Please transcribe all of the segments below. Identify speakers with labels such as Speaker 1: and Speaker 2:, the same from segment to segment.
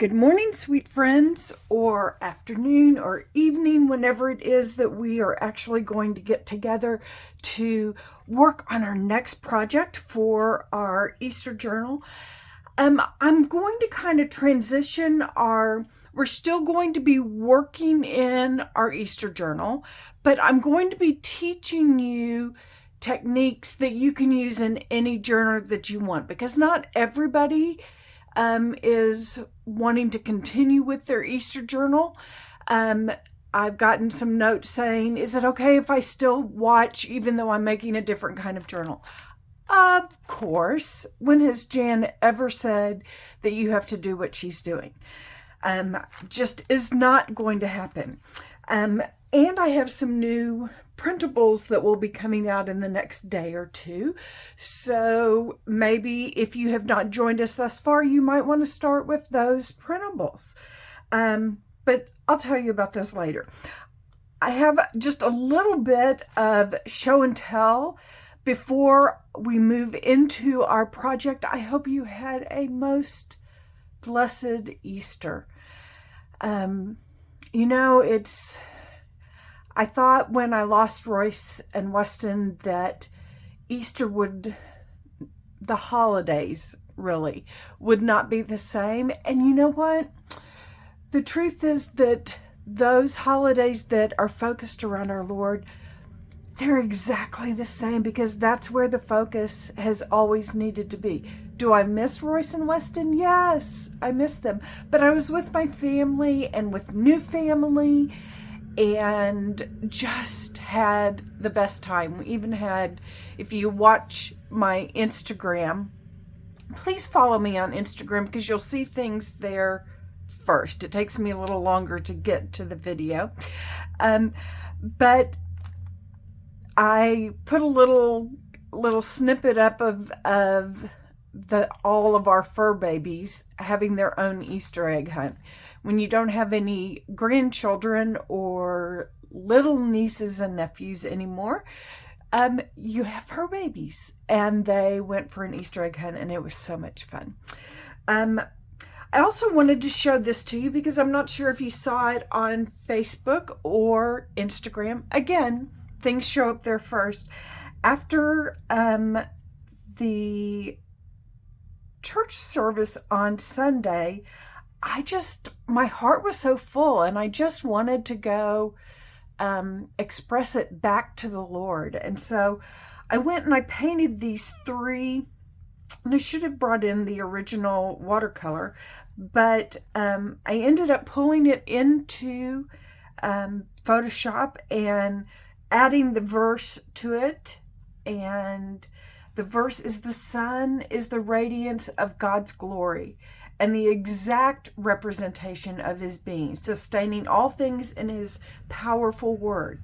Speaker 1: Good morning, sweet friends, or afternoon or evening, whenever it is that we are actually going to get together to work on our next project for our Easter journal. I'm going to kind of transition we're still going to be working in our Easter journal, but I'm going to be teaching you techniques that you can use in any journal that you want, because not everybody is wanting to continue with their Easter journal. I've gotten some notes saying, is it okay if I still watch even though I'm making a different kind of journal? Of course. When has Jann ever said that you have to do what she's doing? Just is not going to happen. And I have some new printables that will be coming out in the next day or two. So maybe if you have not joined us thus far, you might want to start with those printables. But I'll tell you about those later. I have just a little bit of show and tell before we move into our project. I hope you had a most blessed Easter. I thought when I lost Royce and Weston that the holidays really would not be the same. And you know what? The truth is that those holidays that are focused around our Lord, they're exactly the same, because that's where the focus has always needed to be. Do I miss Royce and Weston? Yes, I miss them. But I was with my family and with new family and just had the best time. We even had, if you watch my Instagram, please follow me on Instagram because you'll see things there first. It takes me a little longer to get to the video. But I put a little snippet up of all of our fur babies having their own Easter egg hunt. When you don't have any grandchildren or little nieces and nephews anymore, you have fur babies, and they went for an Easter egg hunt, and it was so much fun. I also wanted to show this to you because I'm not sure if you saw it on Facebook or Instagram. Again, things show up there first. After the church service on Sunday, my heart was so full, and I just wanted to go express it back to the Lord. And so I went and I painted these three, and I should have brought in the original watercolor, but I ended up pulling it into Photoshop and adding the verse to it. And the verse is, the sun is the radiance of God's glory and the exact representation of his being, sustaining all things in his powerful word.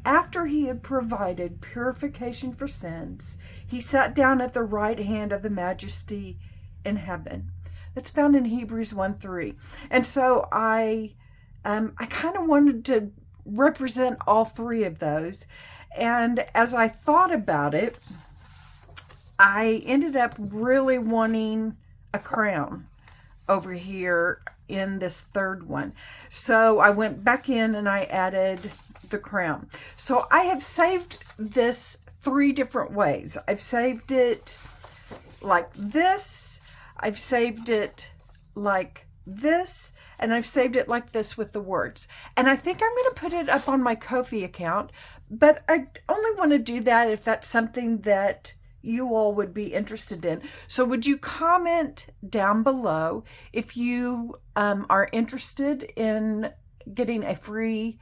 Speaker 1: After he had provided purification for sins, he sat down at the right hand of the majesty in heaven. That's found in Hebrews 1:3. And so I kind of wanted to represent all three of those. And as I thought about it, I ended up really wanting a crown over here in this third one. So I went back in and I added the crown. So I have saved this three different ways. I've saved it like this, I've saved it like this, and I've saved it like this with the words. And I think I'm going to put it up on my Ko-fi account, but I only want to do that if that's something that you all would be interested in. So would you comment down below if you are interested in getting a free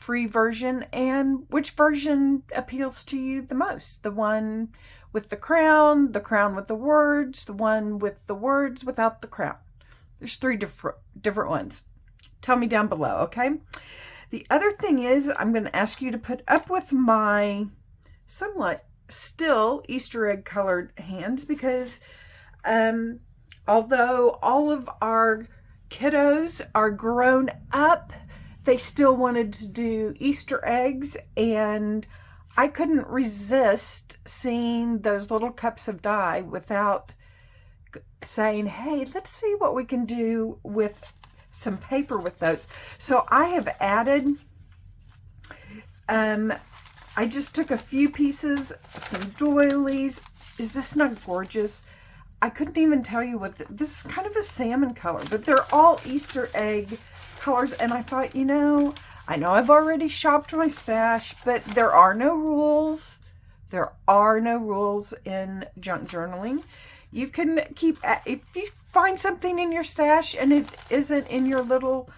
Speaker 1: version, and which version appeals to you the most? The one with the crown with the words, the one with the words without the crown. There's three different ones. Tell me down below, okay? The other thing is, I'm going to ask you to put up with my somewhat still Easter egg colored hands, because although all of our kiddos are grown up, they still wanted to do Easter eggs, and I couldn't resist seeing those little cups of dye without saying, hey, let's see what we can do with some paper with those. So I have added, I just took a few pieces, some doilies. Is this not gorgeous? I couldn't even tell you what, this is kind of a salmon color, but they're all Easter egg colors. And I thought, you know I've already shopped my stash, but there are no rules. There are no rules in junk journaling. You can keep, if you find something in your stash and it isn't in your little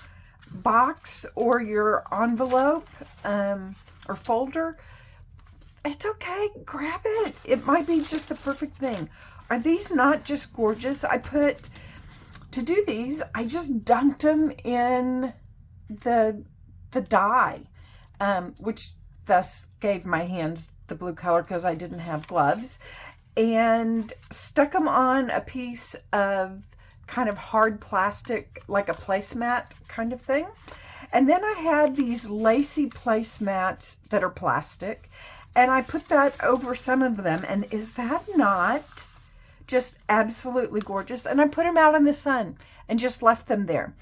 Speaker 1: box or your envelope or folder, it's okay, grab it. It might be just the perfect thing. Are these not just gorgeous? To do these, I just dunked them in the dye, which thus gave my hands the blue color because I didn't have gloves, and stuck them on a piece of kind of hard plastic, like a placemat kind of thing. And then I had these lacy placemats that are plastic, and I put that over some of them. And is that not just absolutely gorgeous? And I put them out in the sun and just left them there.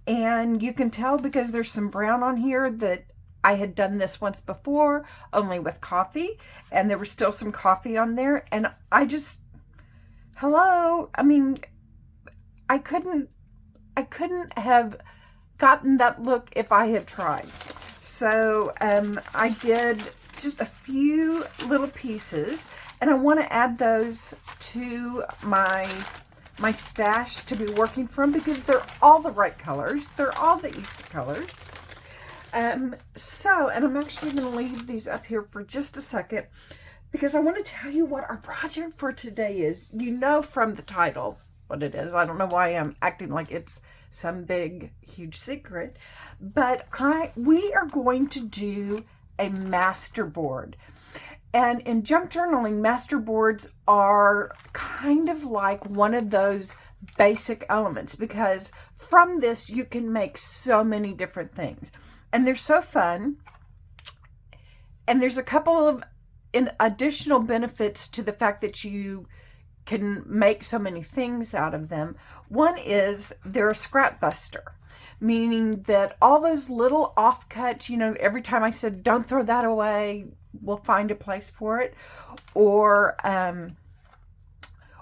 Speaker 1: And you can tell because there's some brown on here that I had done this once before, only with coffee, and there was still some coffee on there. And I just, hello, I mean, I couldn't have gotten that look if I had tried. So I did just a few little pieces, and I want to add those to my stash to be working from because they're all the right colors. They're all the Easter colors. And I'm actually going to leave these up here for just a second because I want to tell you what our project for today is. You know from the title what it is. I don't know why I'm acting like it's some big, huge secret, but we are going to do a masterboard. And in junk journaling, masterboards are kind of like one of those basic elements because from this you can make so many different things. And they're so fun. And there's a couple of additional benefits to the fact that you can make so many things out of them. One is they're a scrap buster, meaning that all those little offcuts, every time I said, don't throw that away, we'll find a place for it. Or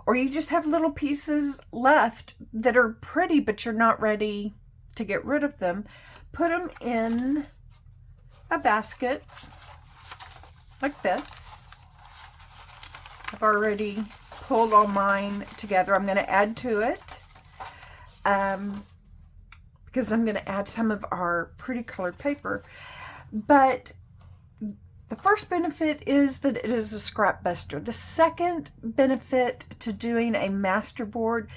Speaker 1: you just have little pieces left that are pretty, but you're not ready to get rid of them. Put them in a basket like this. I've already pulled all mine together. I'm going to add to it because I'm going to add some of our pretty colored paper. But the first benefit is that it is a scrap buster. The second benefit to doing a masterboard,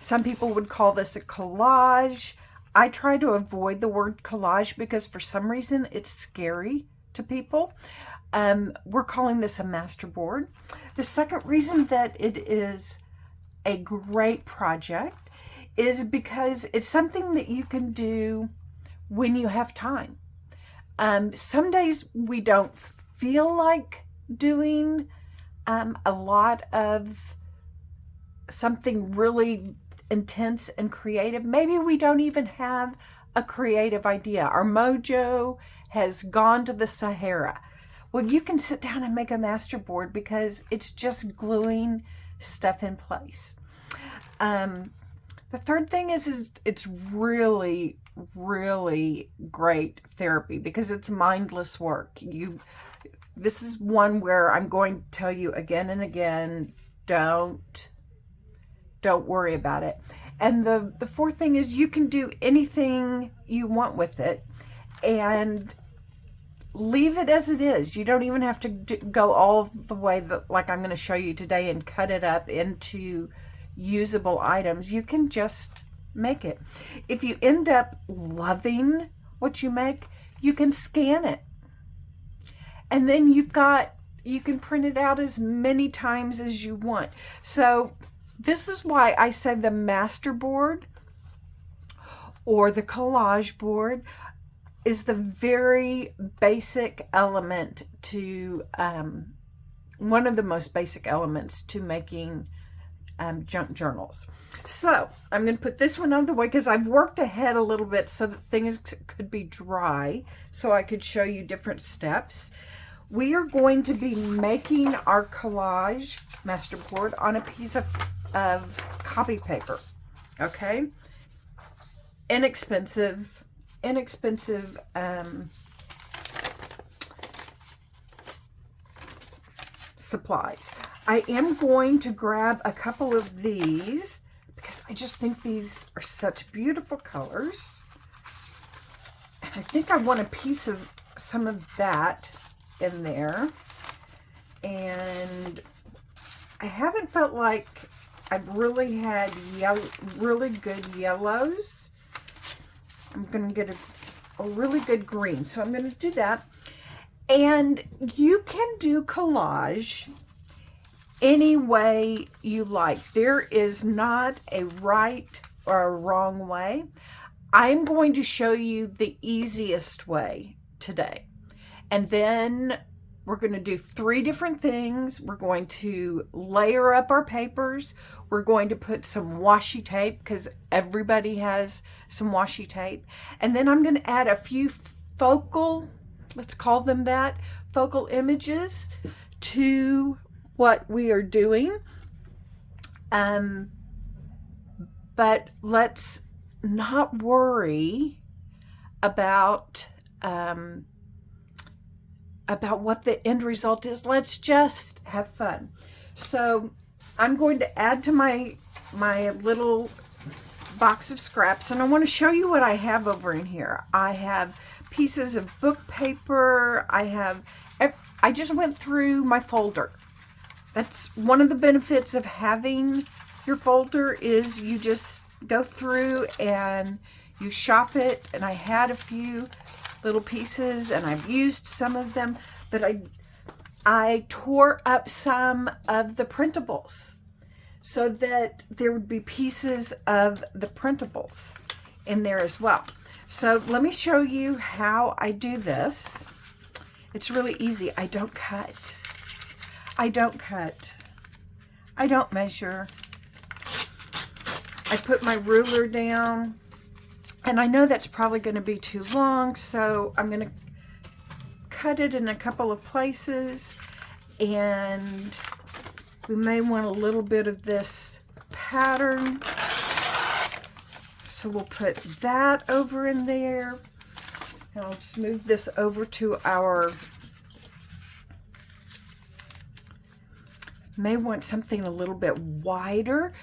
Speaker 1: some people would call this a collage. I try to avoid the word collage because for some reason it's scary to people. We're calling this a masterboard. The second reason that it is a great project is because it's something that you can do when you have time. Some days we don't feel like doing a lot of something really intense and creative. Maybe we don't even have a creative idea. Our mojo has gone to the Sahara. Well, you can sit down and make a masterboard because it's just gluing stuff in place. The third thing is it's really, really great therapy because it's mindless work. This is one where I'm going to tell you again and again, don't worry about it. And the fourth thing is you can do anything you want with it and leave it as it is. You don't even have to go all the way like I'm going to show you today and cut it up into usable items. You can just make it. If you end up loving what you make, you can scan it. And then you can print it out as many times as you want. So this is why I said the masterboard or the collage board is the very basic element to, one of the most basic elements to making junk journals. So I'm going to put this one out of the way because I've worked ahead a little bit so that things could be dry so I could show you different steps. We are going to be making our collage masterboard on a piece of copy paper. Okay, inexpensive supplies. I am going to grab a couple of these because I just think these are such beautiful colors. And I think I want a piece of some of that in there. And I haven't felt like I've really had really good yellows. I'm going to get a really good green. So I'm going to do that. And you can do collage any way you like. There is not a right or a wrong way. I'm going to show you the easiest way today. And then we're going to do 3 different things. We're going to layer up our papers. We're going to put some washi tape because everybody has some washi tape. And then I'm going to add a few focal, let's call them that, focal images to what we are doing. But let's not worry about what the end result is. Let's just have fun. So I'm going to add to my little box of scraps, and I want to show you what I have over in here. I have pieces of book paper. I just went through my folder. That's one of the benefits of having your folder is you just go through and you shop it. And I had a few little pieces and I've used some of them, but I tore up some of the printables so that there would be pieces of the printables in there as well. So let me show you how I do this. It's really easy. I don't cut. I don't measure. I put my ruler down, and I know that's probably going to be too long, so I'm going to cut it in a couple of places, and we may want a little bit of this pattern, so we'll put that over in there, and I'll just move this over to our, may want something a little bit wider.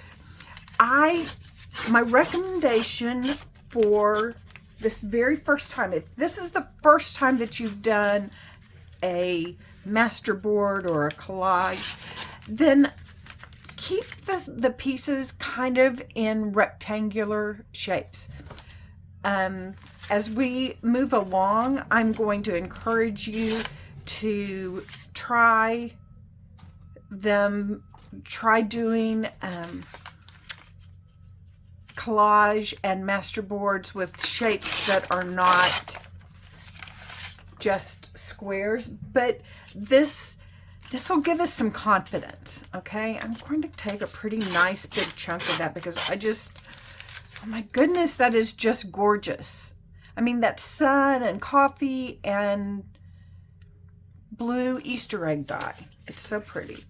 Speaker 1: My recommendation for this very first time, if this is the first time that you've done a masterboard or a collage, then keep the pieces kind of in rectangular shapes. As we move along, I'm going to encourage you to try doing collage and masterboards with shapes that are not just squares, but this will give us some confidence. Okay, I'm going to take a pretty nice big chunk of that because oh my goodness, that is just gorgeous. I mean, that sun and coffee and blue Easter egg dye, it's so pretty.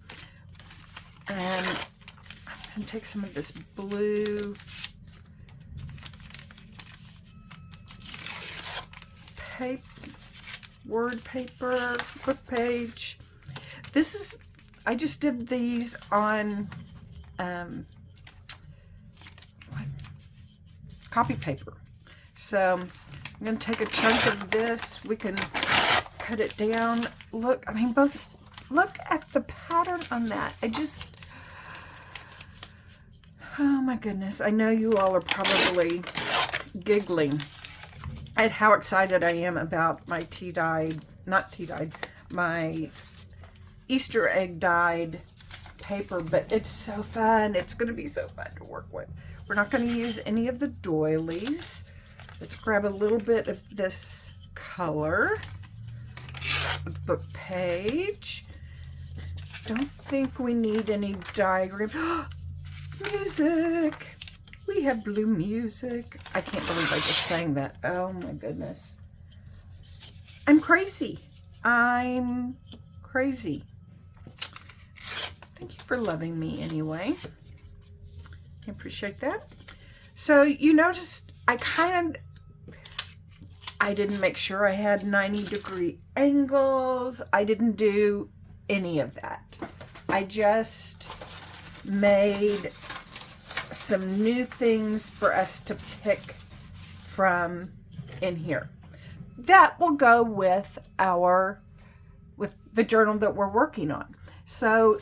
Speaker 1: And I'm going to take some of this blue word paper, book page. I just did these on copy paper. So I'm going to take a chunk of this. We can cut it down. Look, I mean, look at the pattern on that. Oh my goodness. I know you all are probably giggling at how excited I am about my my Easter egg dyed paper, but it's so fun. It's going to be so fun to work with. We're not going to use any of the doilies. Let's grab a little bit of this color. Book page. Don't think we need any diagram. Music. We have blue music. I can't believe I just sang that. Oh my goodness. I'm crazy. I'm crazy. Thank you for loving me anyway. I appreciate that. So you noticed I didn't make sure I had 90-degree angles. I didn't do any of that. I just made some new things for us to pick from in here. That will go with the journal that we're working on. So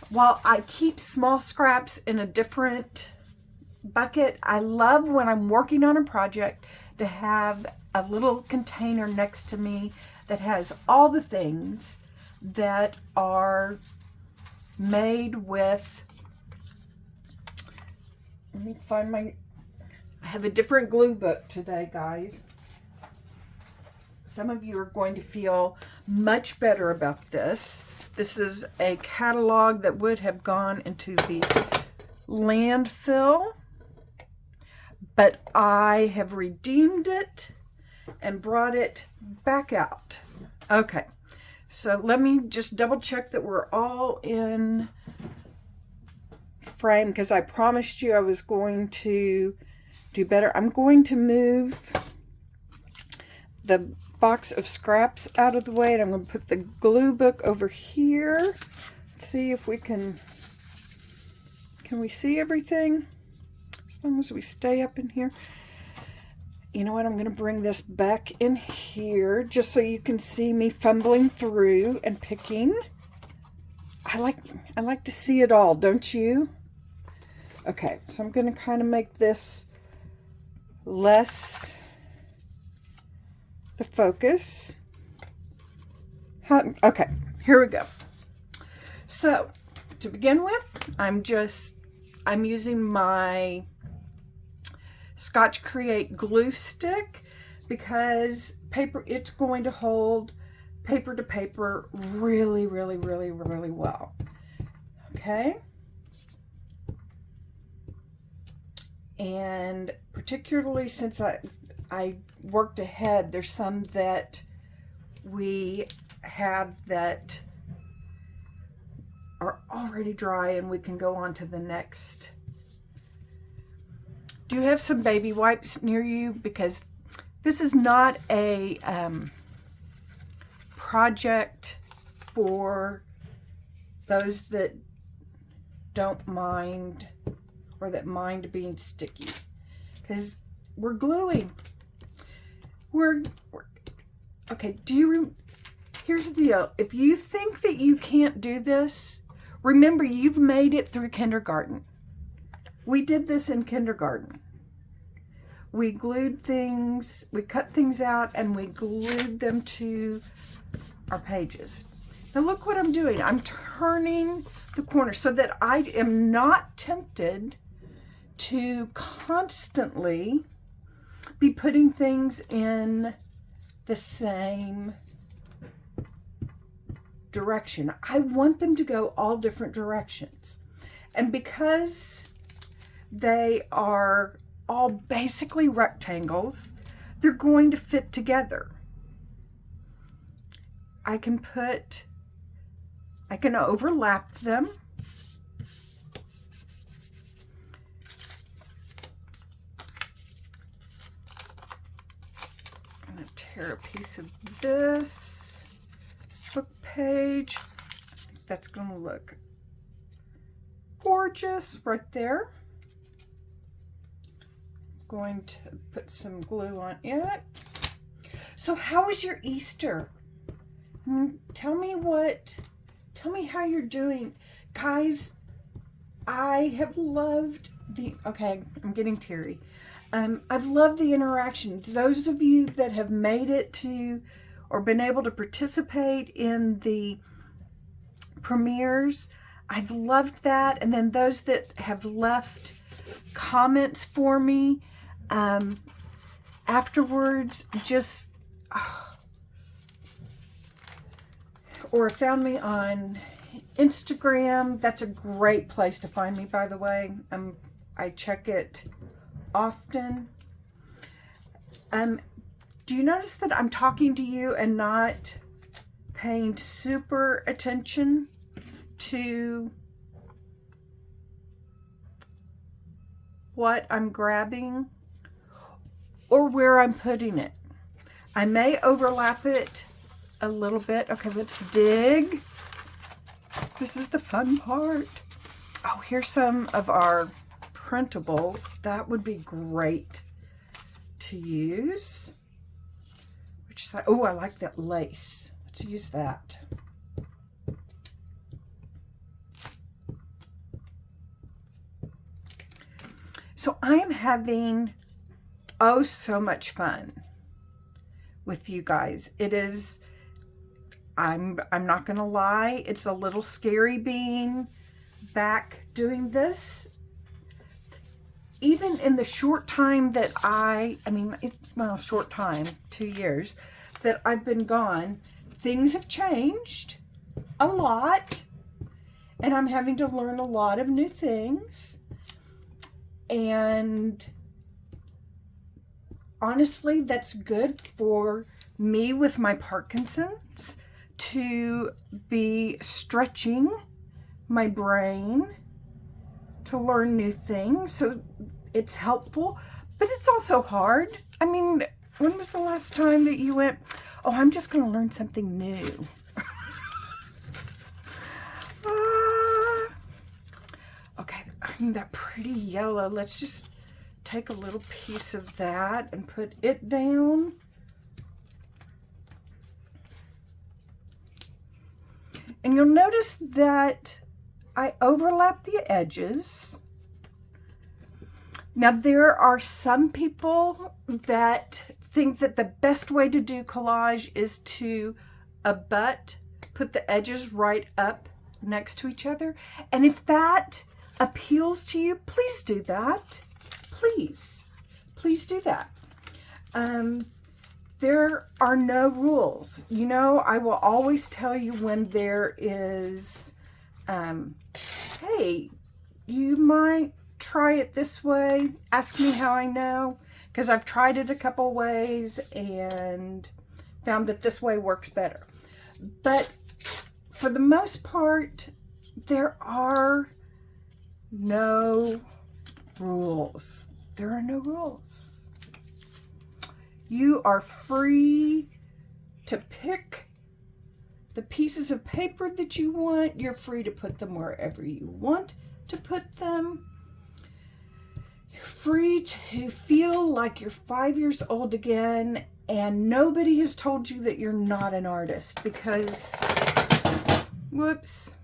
Speaker 1: while I keep small scraps in a different bucket, I love when I'm working on a project to have a little container next to me that has all the things that are made with, let me find I have a different glue book today, guys. Some of you are going to feel much better about this. This is a catalog that would have gone into the landfill, but I have redeemed it and brought it back out. Okay, so let me just double check that we're all in frame, because I promised you I was going to do better. I'm going to move the box of scraps out of the way, and I'm going to put the glue book over here. Let's see if we can we see everything? As long as we stay up in here. You know what, I'm going to bring this back in here just so you can see me fumbling through and picking. I like to see it all, don't you? Okay, so I'm going to kind of make this less the focus. Okay, here we go. So to begin with, I'm using my Scotch Create glue stick because it's going to hold paper to paper really, really, really, really well. Okay. And particularly since I worked ahead, there's some that we have that are already dry and we can go on to the next. Do you have some baby wipes near you? Because this is not a project for those that don't mind or that mind being sticky, because we're gluing. Okay, here's the deal. If you think that you can't do this, remember you've made it through kindergarten. We did this in kindergarten. We glued things, we cut things out, and we glued them to our pages. Now look what I'm doing. I'm turning the corner so that I am not tempted to constantly be putting things in the same direction. I want them to go all different directions. And because they are all basically rectangles, they're going to fit together. I can overlap them. I'm going to tear a piece of this book page. I think that's going to look gorgeous right there. Going to put some glue on it. So how was your Easter? Tell me how you're doing. Guys, I have loved okay, I'm getting teary. I've loved the interaction. Those of you that have made it to or been able to participate in the premieres, I've loved that. And then those that have left comments for me afterwards, just or found me on Instagram, that's a great place to find me, by the way. I check it often. Do you notice that I'm talking to you and not paying super attention to what I'm grabbing or where I'm putting it? I may overlap it a little bit. Okay, let's dig. This is the fun part. Oh, here's some of our printables. That would be great to use. Which side? Oh, I like that lace. Let's use that. So I am having oh so much fun with you guys. It is, I'm not gonna lie, it's a little scary being back doing this. Even in the short time that short time, 2 years, that I've been gone, things have changed a lot, and I'm having to learn a lot of new things. And honestly, that's good for me with my Parkinson's, to be stretching my brain to learn new things. So it's helpful, but it's also hard. I mean, when was the last time that you went, oh, I'm just going to learn something new? Okay, that pretty yellow. Let's just take a little piece of that and put it down. And you'll notice that I overlap the edges. Now, there are some people that think that the best way to do collage is to put the edges right up next to each other. And if that appeals to you, please do that. Please do that. There are no rules. You know, I will always tell you when there is, hey, you might try it this way. Ask me how I know, because I've tried it a couple ways and found that this way works better. But for the most part, there are no rules. There are no rules. You are free to pick the pieces of paper that you want. You're free to put them wherever you want to put them. You're free to feel like you're 5 years old again, and nobody has told you that you're not an artist because, whoops,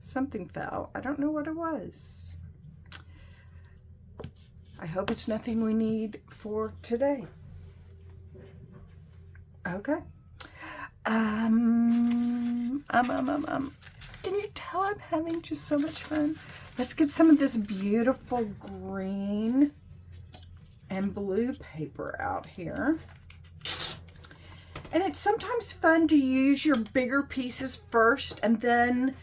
Speaker 1: something fell. I don't know what it was. I hope it's nothing we need for today. Okay. Can you tell I'm having just so much fun? Let's get some of this beautiful green and blue paper out here. And it's sometimes fun to use your bigger pieces first and then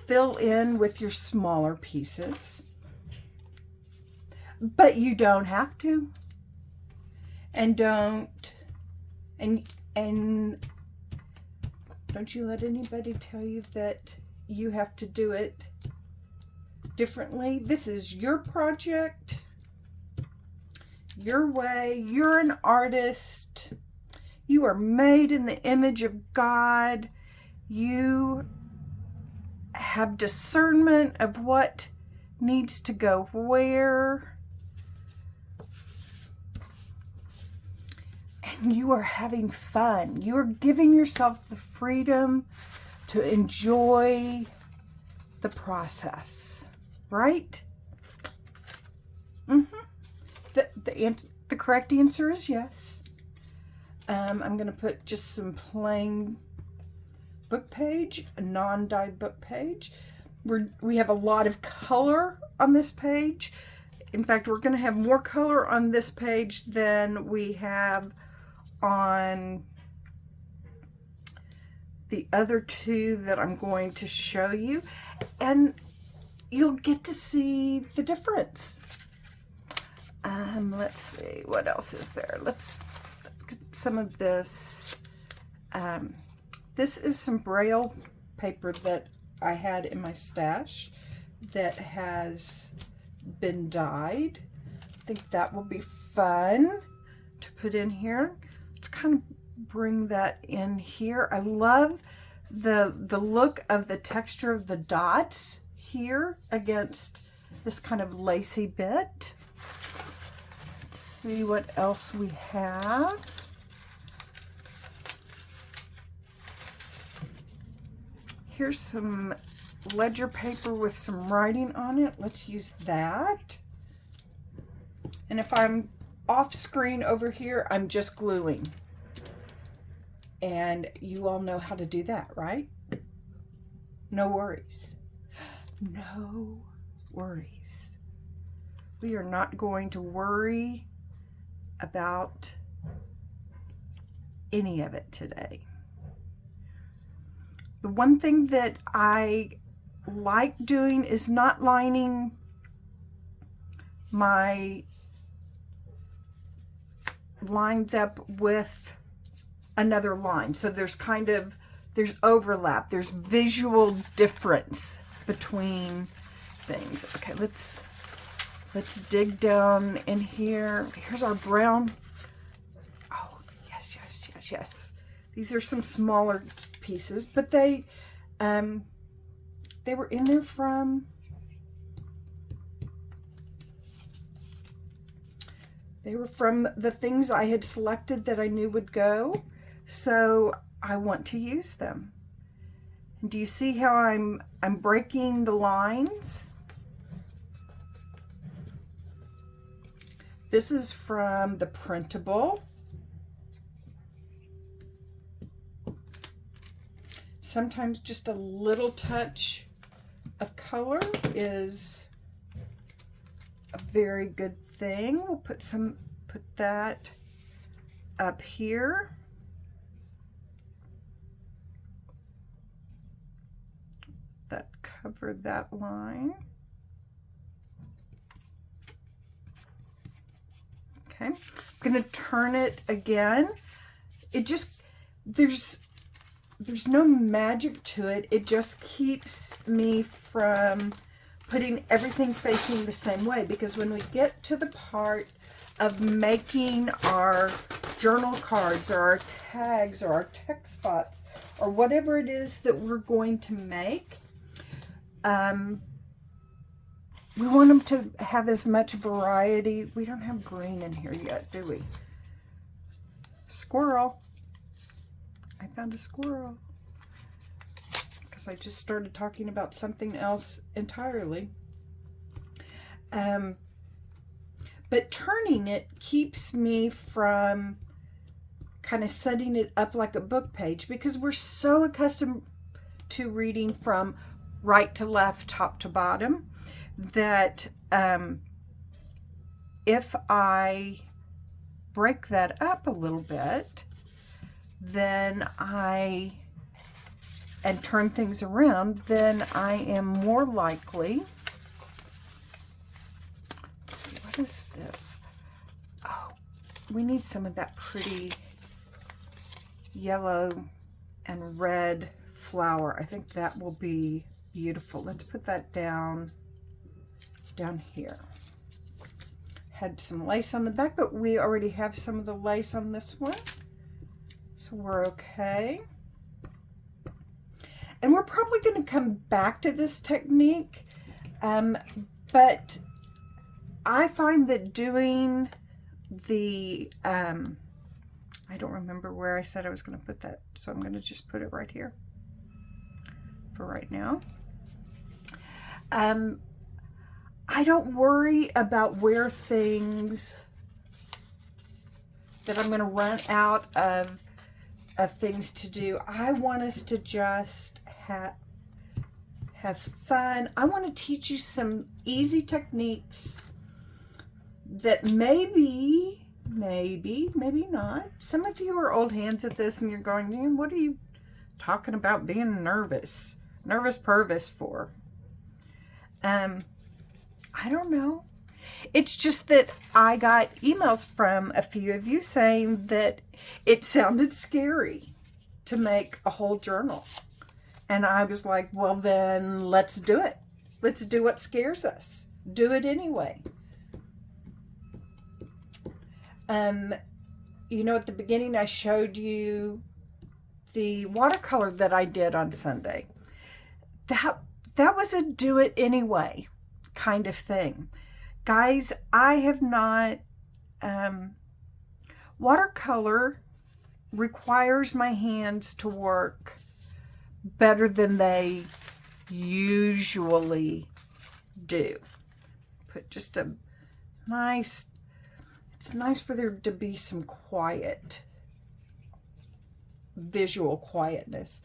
Speaker 1: fill in with your smaller pieces. But you don't have to. And don't you let anybody tell you that you have to do it differently. This is your project, your way. You're an artist. You are made in the image of God. You have discernment of what needs to go where. And you are having fun. You are giving yourself the freedom to enjoy the process, right? The correct answer is yes. I'm going to put just some plain book page, a non-dyed book page. We have a lot of color on this page. In fact, we're going to have more color on this page than we have on the other two that I'm going to show you, and you'll get to see the difference. Let's see, what else is there? Let's get some of this. This is some Braille paper that I had in my stash that has been dyed. I think that will be fun to put in here. Let's kind of bring that in here. I love the look of the texture of the dots here against this kind of lacy bit. Let's see what else we have. Here's some ledger paper with some writing on it. Let's use that. And if I'm off screen over here, I'm just gluing. And you all know how to do that, right? No worries. No worries. We are not going to worry about any of it today. The one thing that I like doing is not lining my lines up with another line. So there's overlap. There's visual difference between things. Okay, let's dig down in here. Here's our brown. Oh, yes, yes, yes, yes. These are some smaller pieces, but they were in there from the things I had selected that I knew would go, so I want to use them. And do you see how I'm breaking the lines? This is from the Printable. Sometimes just a little touch of color is a very good thing. We'll put that up here. That covered that line. Okay, I'm gonna turn it again. It just, there's no magic to it. It just keeps me from putting everything facing the same way, because when we get to the part of making our journal cards or our tags or our text spots or whatever it is that we're going to make, we want them to have as much variety. We don't have green in here yet, do we? Squirrel. I found a squirrel. Because I just started talking about something else entirely. But turning it keeps me from kind of setting it up like a book page, because we're so accustomed to reading from right to left, top to bottom, that if I break that up a little bit, then and turn things around, then I am more likely, let's see, what is this? Oh, we need some of that pretty yellow and red flower. I think that will be beautiful. Let's put that down here. Had some lace on the back, but we already have some of the lace on this one, so we're okay. And we're probably going to come back to this technique, but I find that doing the, I don't remember where I said I was going to put that, so I'm going to just put it right here for right now. I don't worry about where things, that I'm going to run out of things to do. I want us to just have fun. I want to teach you some easy techniques that maybe not. Some of you are old hands at this and you're going, what are you talking about being nervous Purvis for? I don't know. It's just that I got emails from a few of you saying that it sounded scary to make a whole journal. And I was like, well, then let's do it. Let's do what scares us. Do it anyway. You know, at the beginning I showed you the watercolor that I did on Sunday. That was a do it anyway kind of thing. Guys, I have not, watercolor requires my hands to work better than they usually do. Put just a nice, it's nice for there to be some quiet, visual quietness.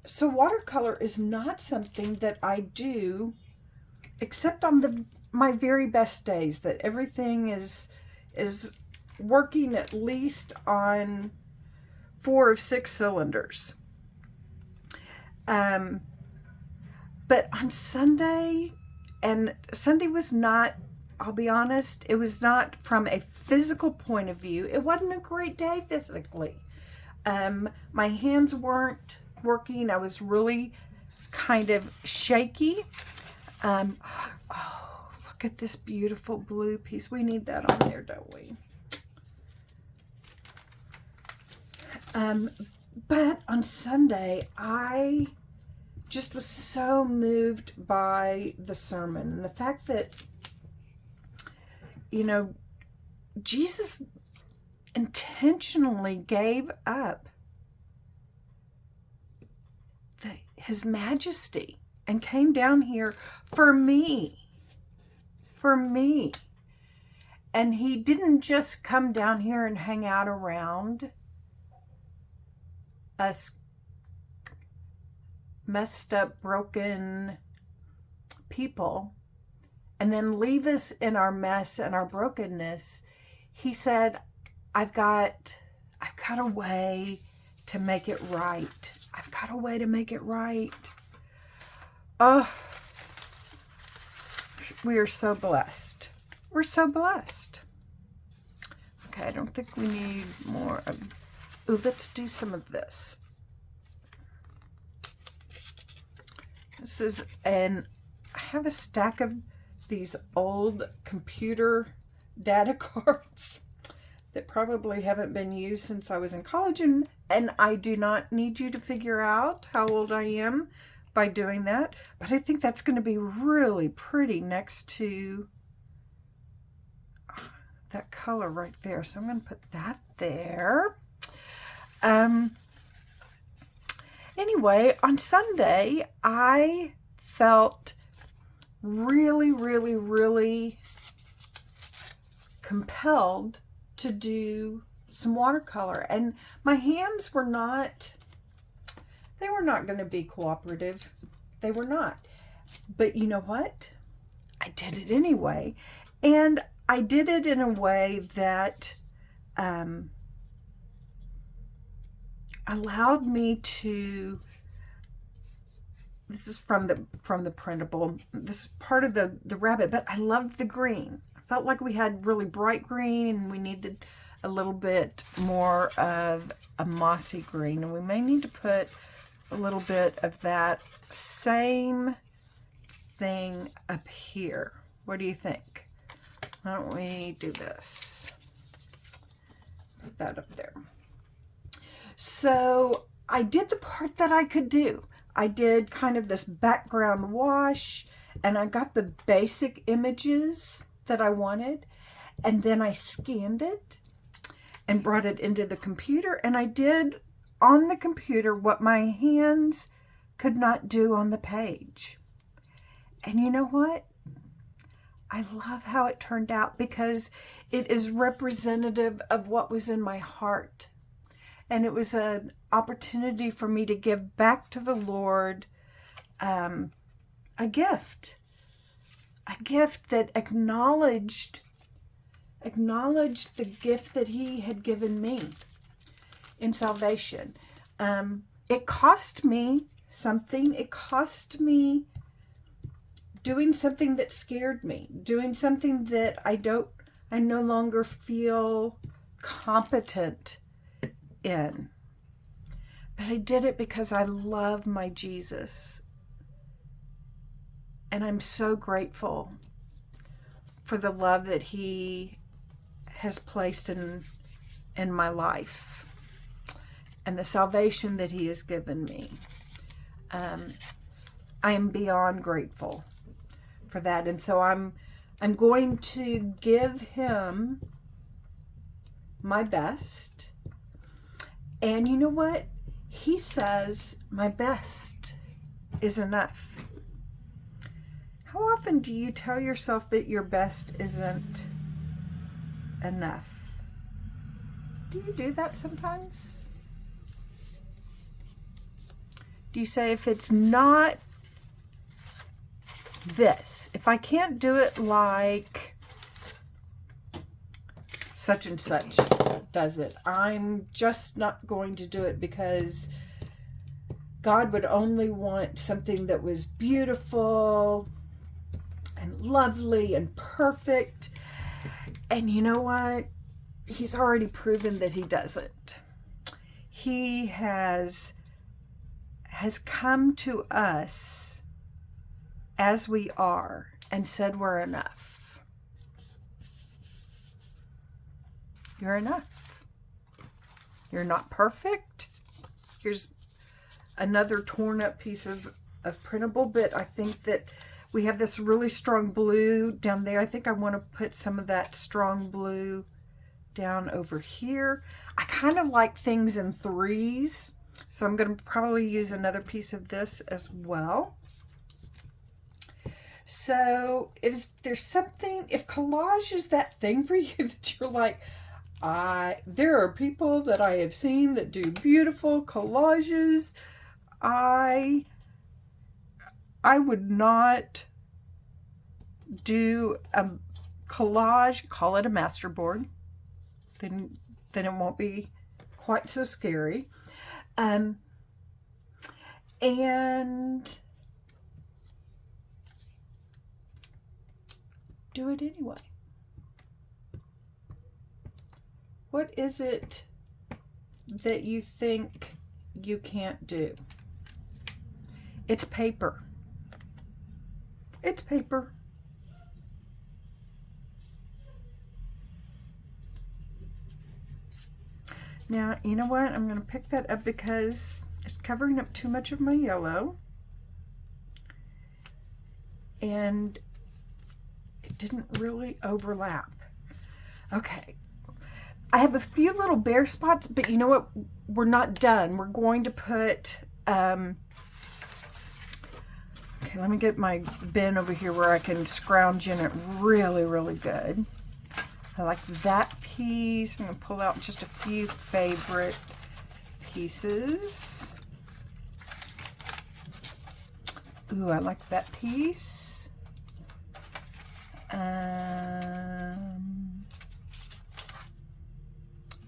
Speaker 1: So watercolor is not something that I do except on my very best days, that everything is working at least on 4 of 6 cylinders. But on Sunday, and Sunday was not, I'll be honest, it was not from a physical point of view. It wasn't a great day physically. My hands weren't working. I was really kind of shaky. Oh, look at this beautiful blue piece. We need that on there, don't we? But on Sunday, I just was so moved by the sermon and the fact that, you know, Jesus intentionally gave up his majesty and came down here for me. And he didn't just come down here and hang out around us messed up, broken people and then leave us in our mess and our brokenness. He said, I've got a way to make it right. I've got a way to make it right. Oh, we are so blessed. We're so blessed. Okay, I don't think we need more of, ooh, let's do some of this. This is I have a stack of these old computer data cards that probably haven't been used since I was in college, and I do not need you to figure out how old I am by doing that, but I think that's going to be really pretty next to that color right there. So I'm going to put that there. Anyway, on Sunday, I felt really, really, really compelled to do some watercolor, and my hands were not, they were not going to be cooperative. They were not. But you know what? I did it anyway, and I did it in a way that allowed me to, this is from the Printable, this is part of the rabbit, but I loved the green. I felt like we had really bright green and we needed a little bit more of a mossy green, and we may need to put a little bit of that same thing up here. What do you think? Why don't we do this? Put that up there. So I did the part that I could do. I did kind of this background wash, and I got the basic images that I wanted, and then I scanned it and brought it into the computer, and I did on the computer what my hands could not do on the page. And you know what? I love how it turned out because it is representative of what was in my heart. And it was an opportunity for me to give back to the Lord a gift that acknowledged the gift that he had given me. in salvation. It cost me something. It cost me doing something that scared me, doing something that I no longer feel competent in. But I did it because I love my Jesus. And I'm so grateful for the love that he has placed in my life and the salvation that he has given me. I am beyond grateful for that. And so I'm going to give him my best. And you know what? He says my best is enough. How often do you tell yourself that your best isn't enough? Do you do that sometimes? Do you say, if it's not this, if I can't do it like such and such does it, I'm just not going to do it, because God would only want something that was beautiful and lovely and perfect. And you know what? He's already proven that he doesn't. He has come to us as we are and said we're enough. You're enough. You're not perfect. Here's another torn up piece of printable, but I think that we have this really strong blue down there. I think I want to put some of that strong blue down over here. I kind of like things in threes, so I'm going to probably use another piece of this as well. So if there's something, if collage is that thing for you that you're like, there are people that I have seen that do beautiful collages, I would not do a collage, call it a masterboard, then it won't be quite so scary. And do it anyway. What is it that you think you can't do? It's paper. It's paper. Now, you know what? I'm going to pick that up because it's covering up too much of my yellow. And it didn't really overlap. Okay. I have a few little bare spots, but you know what? We're not done. We're going to put... okay, let me get my bin over here where I can scrounge in it really, really good. I like that piece. I'm going to pull out just a few favorite pieces. Ooh, I like that piece.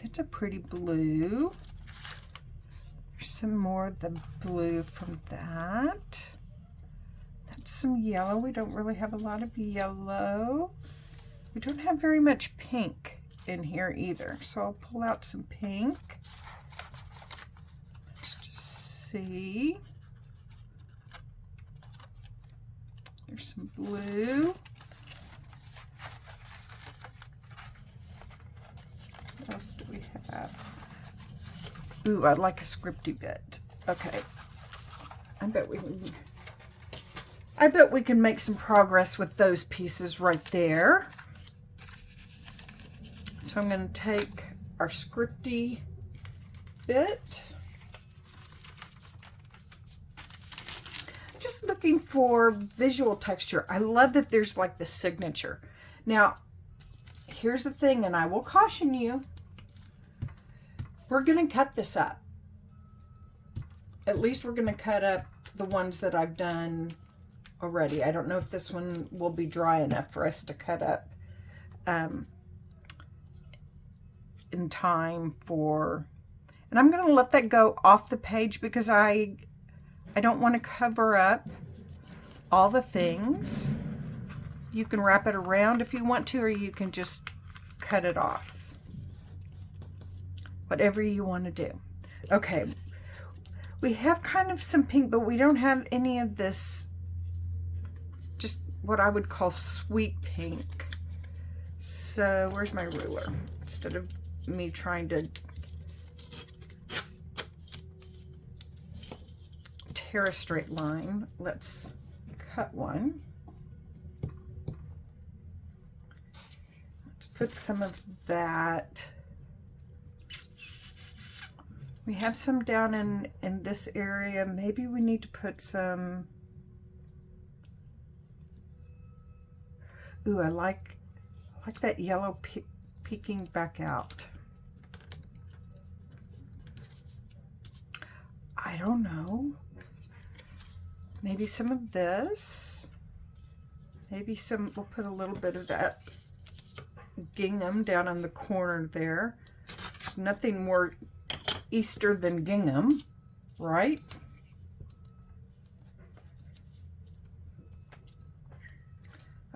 Speaker 1: That's a pretty blue. There's some more of the blue from that. That's some yellow. We don't really have a lot of yellow. We don't have very much pink in here either. So I'll pull out some pink. Let's just see. There's some blue. What else do we have? Ooh, I like a scripty bit. Okay. I bet we can make some progress with those pieces right there. So I'm going to take our scripty bit. Just looking for visual texture. I love that there's like the signature. Now, here's the thing, and I will caution you. We're going to cut this up. At least we're going to cut up the ones that I've done already. I don't know if this one will be dry enough for us to cut up in time for, And I'm going to let that go off the page because I don't want to cover up all the things. You can wrap it around if you want to, or you can just cut it off. Whatever you want to do. Okay, we have kind of some pink, but we don't have any of this, just what I would call sweet pink. So where's my ruler? Instead of me trying to tear a straight line, let's cut one. Let's put some of that. We have some down in this area. Maybe we need to put some. Ooh, I like that yellow peeking back out. I don't know. Maybe some of this. Maybe some, we'll put a little bit of that gingham down in the corner there. There's nothing more Easter than gingham, right?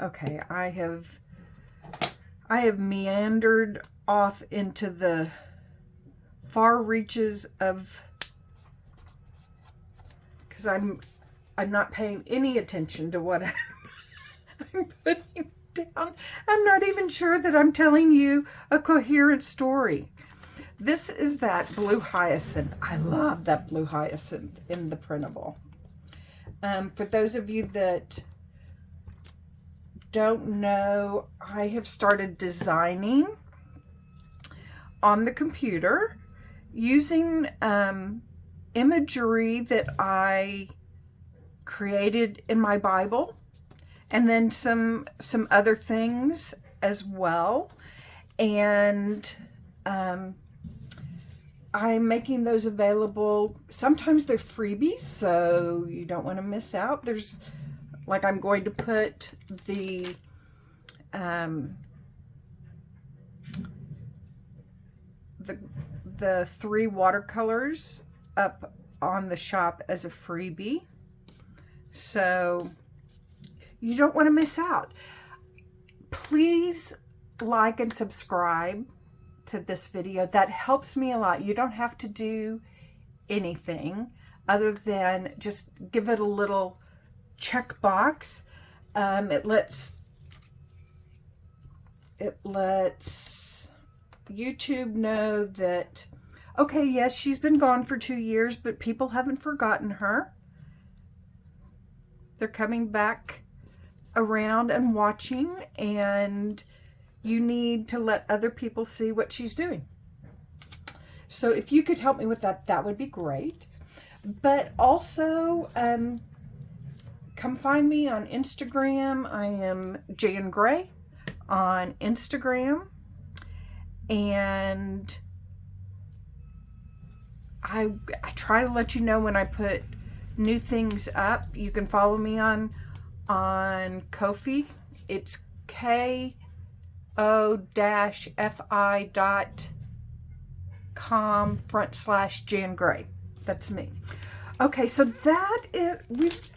Speaker 1: Okay, I have meandered off into the far reaches of, because I'm not paying any attention to what I'm putting down. I'm not even sure that I'm telling you a coherent story. This is that blue hyacinth. I love that blue hyacinth in the printable. For those of you that don't know, I have started designing on the computer using imagery that I created in my Bible, and then some other things as well. And I'm making those available. Sometimes they're freebies, so you don't want to miss out. There's, like, I'm going to put the the 3 watercolors up on the shop as a freebie. So you don't want to miss out. Please like and subscribe to this video. That helps me a lot. You don't have to do anything other than just give it a little check box. It lets YouTube know that, okay, yes, she's been gone for 2 years, but people haven't forgotten her. They're coming back around and watching, and you need to let other people see what she's doing. So if you could help me with that, that would be great. But also, come find me on Instagram. I am Jann Gray on Instagram. And I try to let you know when I put new things up. You can follow me on Ko-fi. It's ko-fi.com/Jann Gray. That's me. Okay, so that is,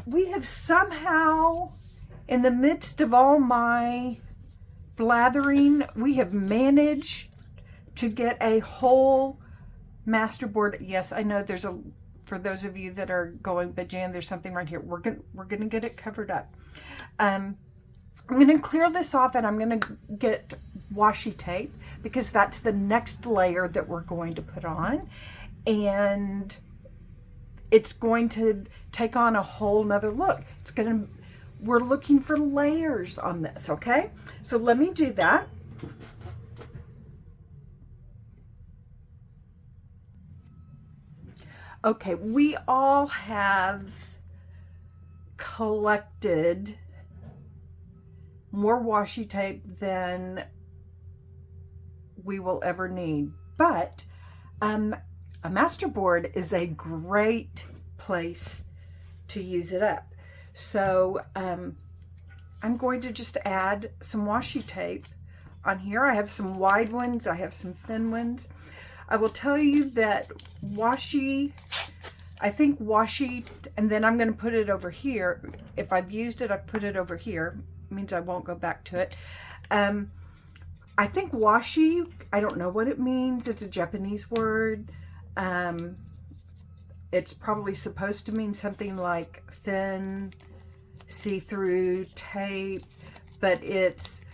Speaker 1: we have somehow, in the midst of all my blathering, we have managed to get a whole masterboard. Yes, I know there's a, for those of you that are going, but Jann, there's something right here. We're gonna get it covered up. I'm gonna clear this off, and I'm gonna get washi tape, because that's the next layer that we're going to put on, and it's going to take on a whole nother look. We're looking for layers on this, okay? So let me do that. Okay, we all have collected more washi tape than we will ever need, but a masterboard is a great place to use it up. So I'm going to just add some washi tape on here. I have some wide ones, I have some thin ones. I will tell you that washi, I think washi, and then I'm going to put it over here. If I've used it, I've put it over here. It means I won't go back to it. I think washi, I don't know what it means. It's a Japanese word. It's probably supposed to mean something like thin, see-through tape, but it's,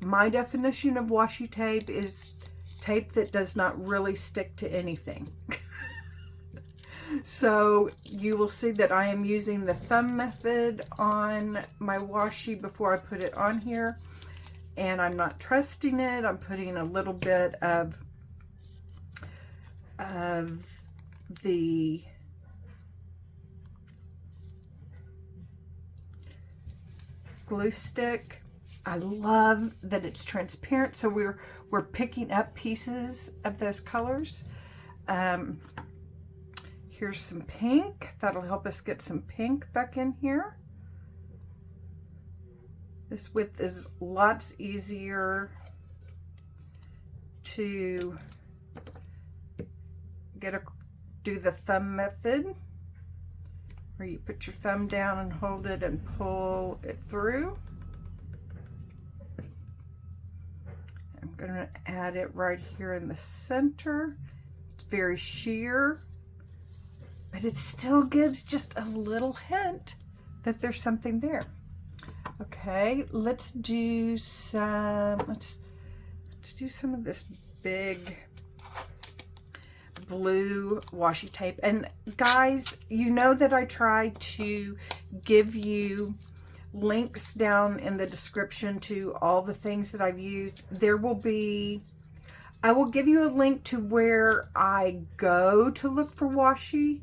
Speaker 1: my definition of washi tape is tape that does not really stick to anything. So you will see that I am using the thumb method on my washi before I put it on here. And I'm not trusting it. I'm putting a little bit of the glue stick. I love that it's transparent, so we're picking up pieces of those colors. Here's some pink. That'll help us get some pink back in here. This width is lots easier to do the thumb method, where you put your thumb down and hold it and pull it through. I'm going to add it right here in the center. It's very sheer, but it still gives just a little hint that there's something there. Okay, let's do some, let's do some of this big blue washi tape. And guys, you know that I try to give you links down in the description to all the things that I've used. There will be, I will give you a link to where I go to look for washi.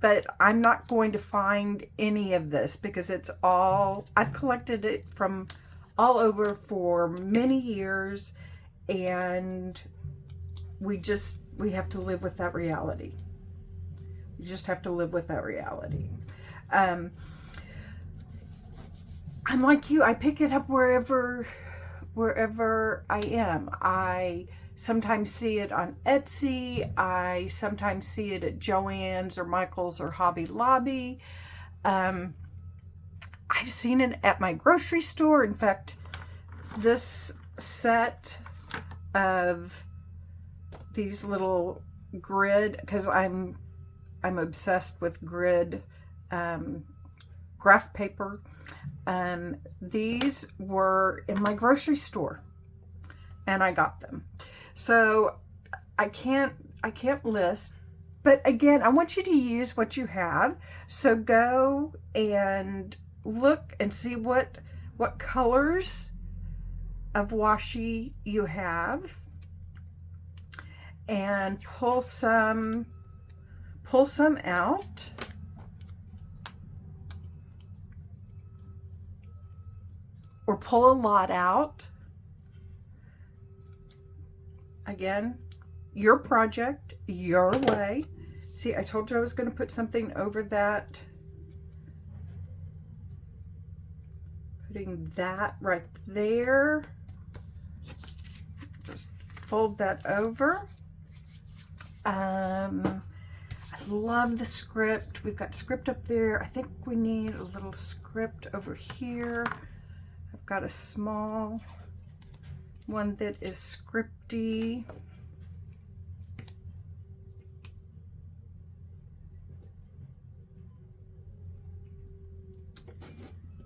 Speaker 1: But I'm not going to find any of this because it's all, I've collected it from all over for many years, and we have to live with that reality. You just have to live with that reality. I'm like you, I pick it up wherever I am. I sometimes see it on Etsy. I sometimes see it at Joann's or Michael's or Hobby Lobby. I've seen it at my grocery store. In fact, this set of these little grid, because I'm obsessed with grid graph paper. These were in my grocery store, and I got them. So I can't list, but again, I want you to use what you have. So go and look and see what colors of washi you have, and pull some out. Or pull a lot out. Again, your project, your way. See, I told you I was going to put something over that. Putting that right there. Just fold that over. I love the script. We've got script up there. I think we need a little script over here. I've got a small one that is scripty.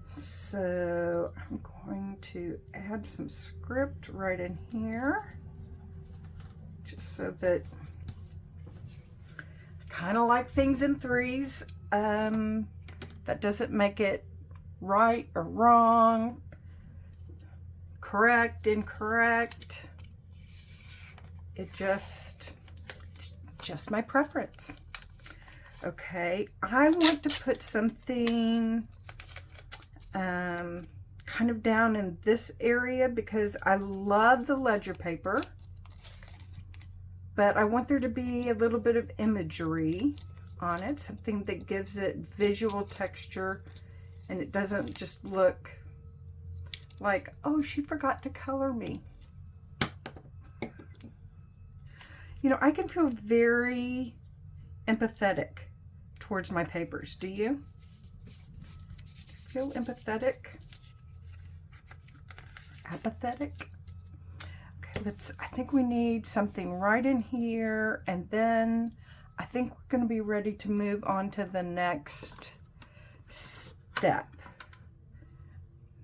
Speaker 1: So I'm going to add some script right in here, just so that I kind of like things in threes. That doesn't make it right or wrong, correct, incorrect. It's just my preference. Okay, I want to put something kind of down in this area because I love the ledger paper, but I want there to be a little bit of imagery on it, something that gives it visual texture and it doesn't just look like, oh, she forgot to color me. You know, I can feel very empathetic towards my papers. Do you? Feel empathetic? Apathetic? Okay, I think we need something right in here, and then I think we're going to be ready to move on to the next step.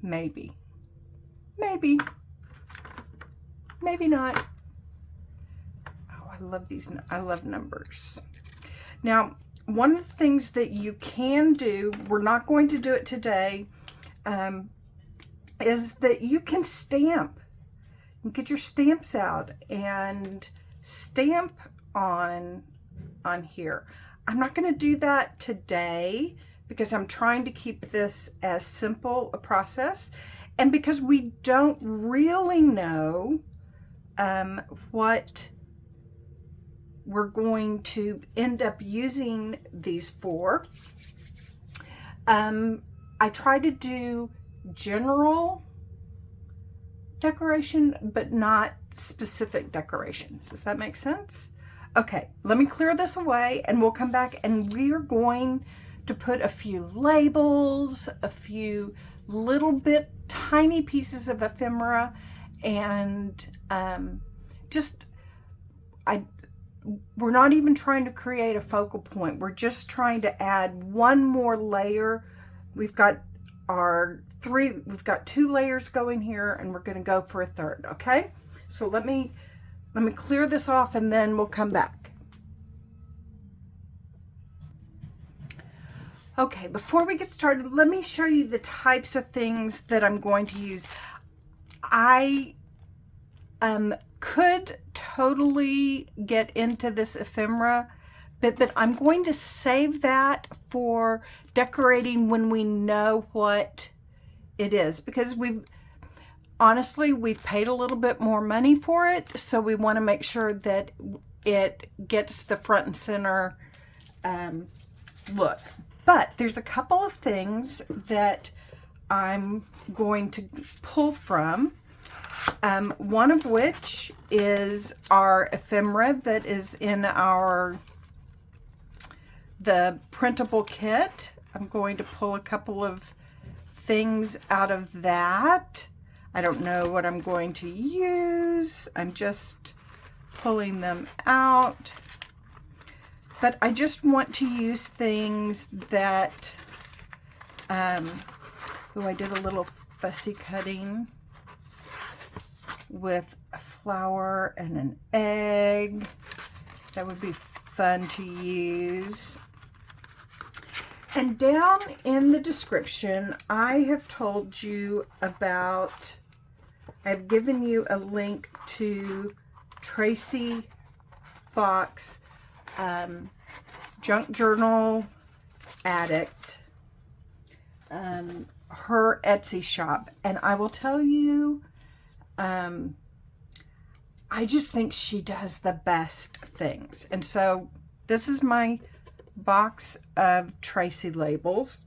Speaker 1: Maybe. Maybe. Maybe not. Oh, I love these. I love numbers. Now, one of the things that you can do, we're not going to do it today, is that you can stamp. You get your stamps out and stamp on here. I'm not going to do that today because I'm trying to keep this as simple a process, and because we don't really know what we're going to end up using these for. I try to do general decoration, but not specific decoration. Does that make sense? Okay, let me clear this away and we'll come back, and we are going to put a few labels, a few little bit tiny pieces of ephemera, and we're not even trying to create a focal point. We're just trying to add one more layer. We've got two layers going here, and we're going to go for a third. Okay, so let me clear this off and then we'll come back. Okay, before we get started, let me show you the types of things that I'm going to use. I could totally get into this ephemera, but I'm going to save that for decorating when we know what it is, because we've paid a little bit more money for it, so we want to make sure that it gets the front and center look. But there's a couple of things that I'm going to pull from, one of which is our ephemera that is in the printable kit. I'm going to pull a couple of things out of that. I don't know what I'm going to use. I'm just pulling them out. But I just want to use things that, I did a little fussy cutting with a flower and an egg. That would be fun to use. And down in the description, I have told you about, I've given you a link to Tracy Fox, Junk Journal Addict, her Etsy shop. And I will tell you, I just think she does the best things. And so this is my box of Tracy labels.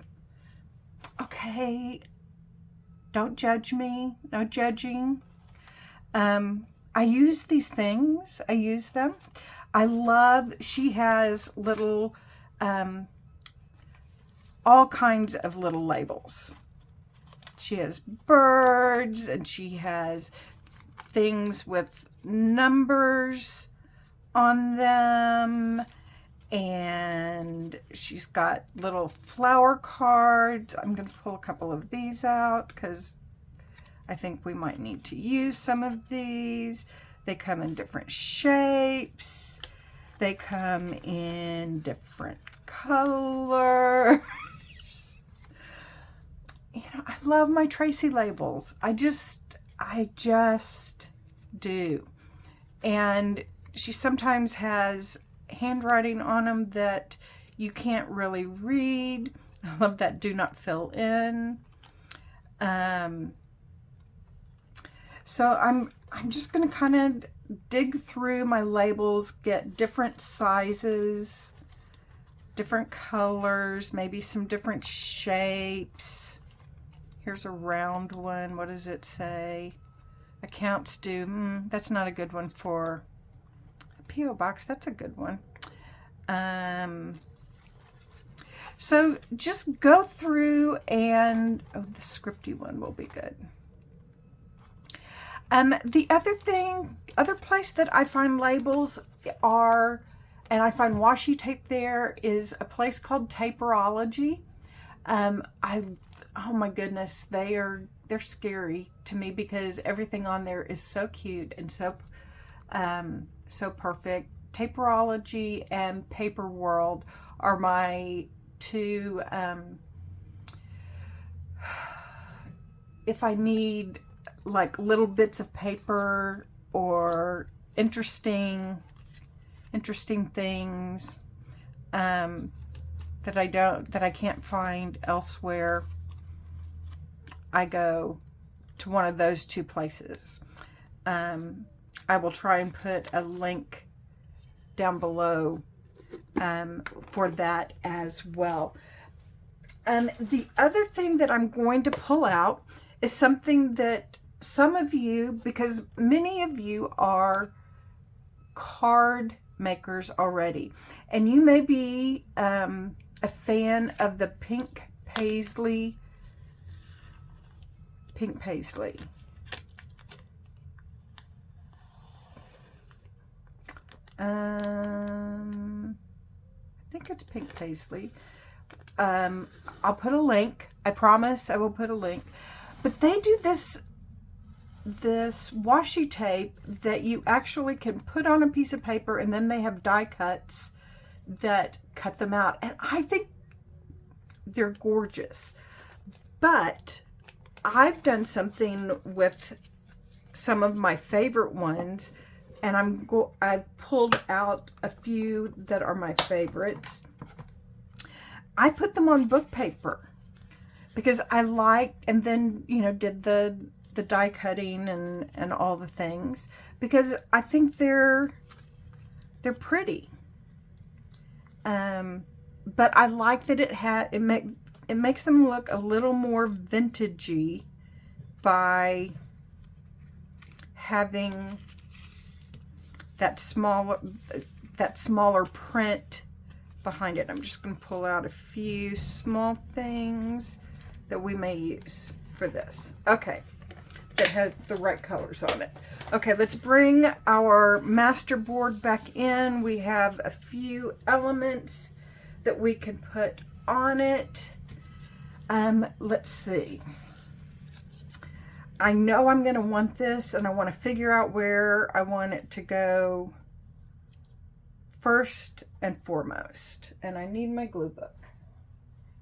Speaker 1: Okay, don't judge me, no judging. I use these things, I use them. I love, she has little, all kinds of little labels. She has birds, and she has things with numbers on them, and she's got little flower cards. I'm going to pull a couple of these out because I think we might need to use some of these. They come in different shapes. They come in different colors. You know, I love my Tracy labels. I just do. And she sometimes has handwriting on them that you can't really read. I love that do not fill in. So I'm just going to kind of dig through my labels, get different sizes different colors, maybe some different shapes. Here's a round one. What does it say? Accounts due. That's not a good one for a P.O. box. That's a good one. So just go through and, oh, the scripty one will be good. The other place that I find labels are, and I find washi tape there, is a place called Taperlogy. Oh my goodness, they're scary to me because everything on there is so cute and so perfect. Taperlogy and Paper World are my two. If I need like little bits of paper or interesting things that I can't find elsewhere, I go to one of those two places. I will try and put a link down below for that as well. The other thing that I'm going to pull out is something that some of you, because many of you are card makers already, and you may be a fan of the pink paisley. I think it's pink paisley. I'll put a link. I promise I will put a link. But they do this washi tape that you actually can put on a piece of paper, and then they have die cuts that cut them out. And I think they're gorgeous. But I've done something with some of my favorite ones, and I've pulled out a few that are my favorites. I put them on book paper because I like, and then, you know, did the die cutting and all the things, because I think they're pretty. But I like that it makes them look a little more vintagey by having that smaller print behind it. I'm just going to pull out a few small things that we may use for this. Okay, that have the right colors on it. Okay, let's bring our Masterboard back in. We have a few elements that we can put on it. Let's see. I know I'm going to want this, and I want to figure out where I want it to go first and foremost. And I need my glue book.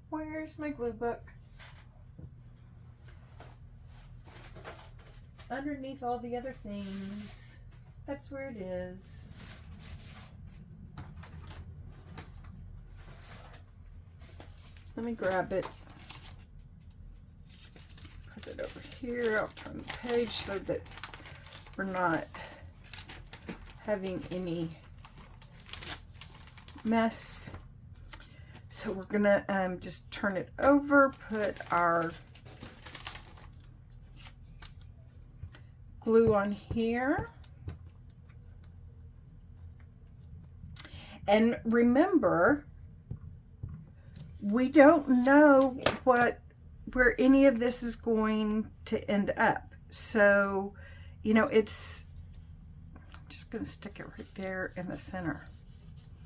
Speaker 1: Where's my glue book? Underneath all the other things. That's where it is. Let me grab it. Put it over here. I'll turn the page so that we're not having any mess. So we're gonna just turn it over, put our glue on here. And remember, we don't know where any of this is going to end up. So, you know, I'm just going to stick it right there in the center.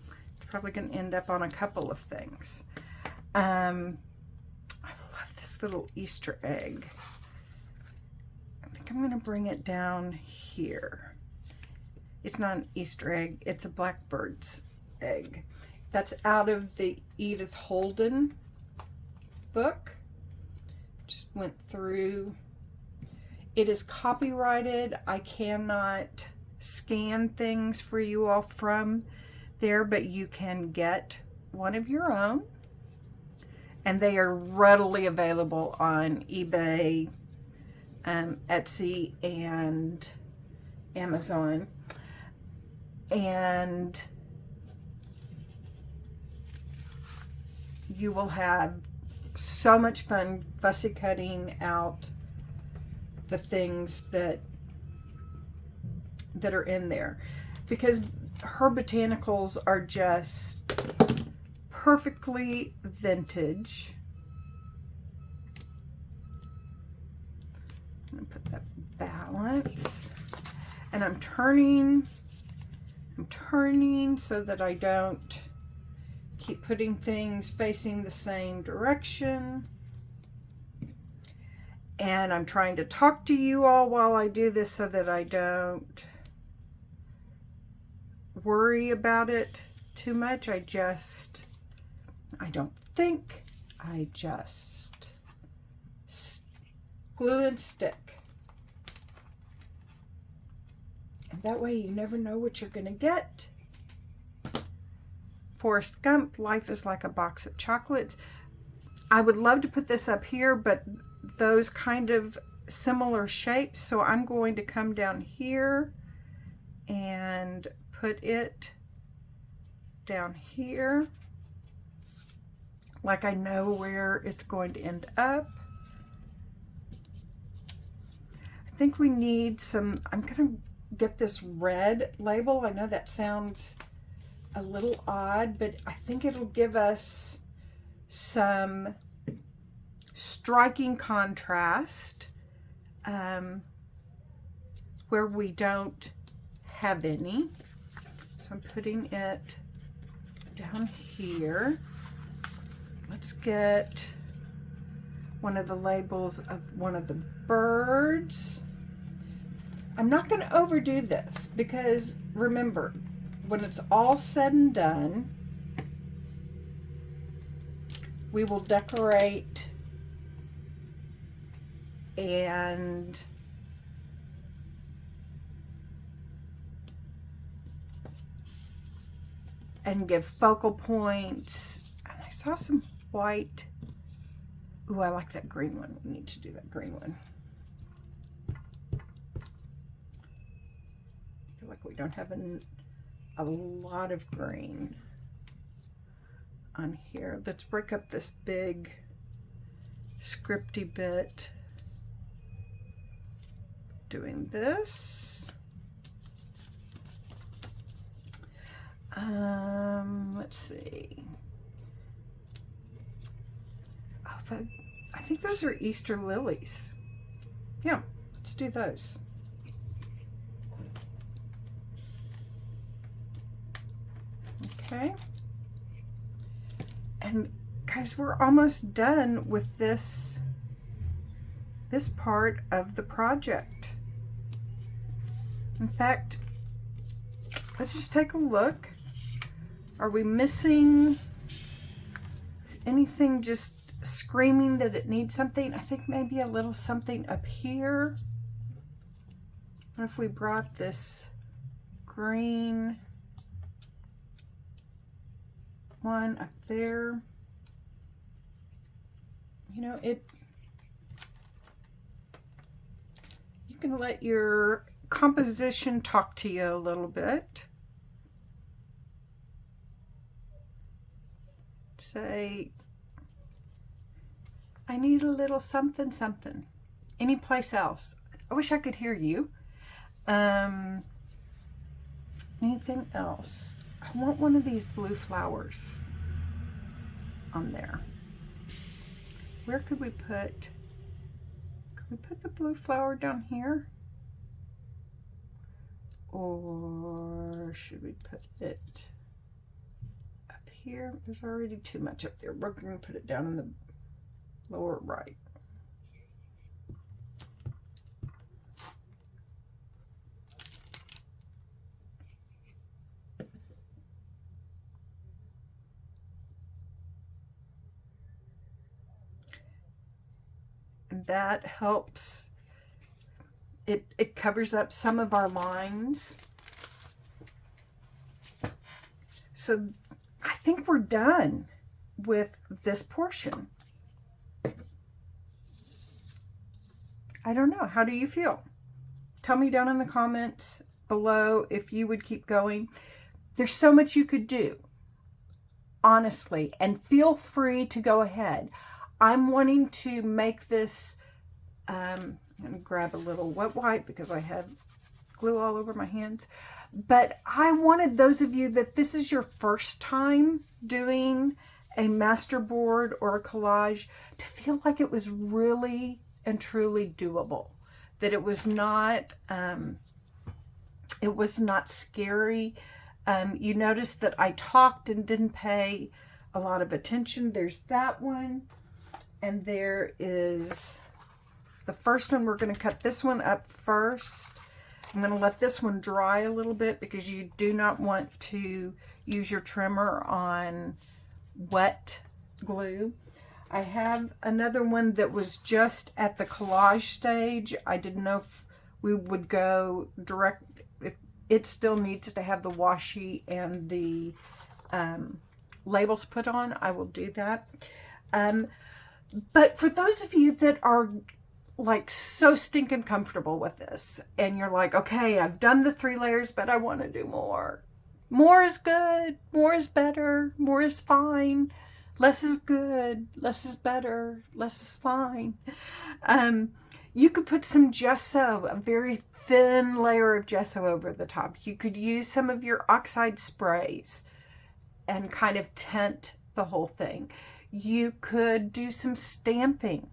Speaker 1: It's probably going to end up on a couple of things. I love this little Easter egg. I think I'm going to bring it down here. It's not an Easter egg, it's a blackbird's egg. That's out of the Edith Holden book. Just went through. It is copyrighted. I cannot scan things for you all from there, but you can get one of your own. And they are readily available on eBay, Etsy, and Amazon. And you will have so much fun fussy cutting out the things that are in there, because her botanicals are just perfectly vintage. I'm gonna put that balance, and I'm turning so that I don't keep putting things facing the same direction. And I'm trying to talk to you all while I do this so that I don't worry about it too much. I don't think, I just glue and stick. And that way you never know what you're gonna get. Forrest Gump, life is like a box of chocolates. I would love to put this up here, but those kind of similar shapes, so I'm going to come down here and put it down here, like I know where it's going to end up. I think we need some, I'm gonna get this red label. I know that sounds a little odd, but I think it'll give us some striking contrast where we don't have any. So I'm putting it down here. Let's get one of the labels of one of the birds. I'm not going to overdo this, because remember, when it's all said and done, we will decorate and give focal points. And I saw some white. Ooh, I like that green one. We need to do that green one. I feel like we don't have a lot of green on here. Let's break up this big scripty bit. Doing this. Let's see. Oh, I think those are Easter lilies. Yeah, let's do those. Okay. And guys, we're almost done with this part of the project. In fact, let's just take a look. Are we missing? Is anything just screaming that it needs something? I think maybe a little something up here. What if we brought this green one up there? You know, you can let your composition talk to you a little bit. Say, I need a little something something. Any place else? I wish I could hear you. Anything else? I want one of these blue flowers on there. Where could we put? Could we put the blue flower down here? Or should we put it up here? There's already too much up there. We're going to put it down in the lower right. And that helps. It covers up some of our lines. So I think we're done with this portion. I don't know. How do you feel? Tell me down in the comments below if you would keep going. There's so much you could do. honestly, and feel free to go ahead. I'm wanting to make this, I'm going to grab a little wet wipe because I have glue all over my hands. But I wanted those of you that this is your first time doing a masterboard or a collage to feel like it was really and truly doable. That it was not scary. You noticed that I talked and didn't pay a lot of attention. There's that one. And there is the first one. We're going to cut this one up first. I'm going to let this one dry a little bit because you do not want to use your trimmer on wet glue. I have another one that was just at the collage stage. I didn't know if we would go direct. If it still needs to have the washi and the labels put on, I will do that. But for those of you that are like so stinking comfortable with this and you're like, okay, I've done the 3 layers, but I want to do more. More is good. More is better. More is fine. Less is good. Less is better. Less is fine. You could put some gesso, a very thin layer of gesso over the top. You could use some of your oxide sprays and kind of tint the whole thing. You could do some stamping.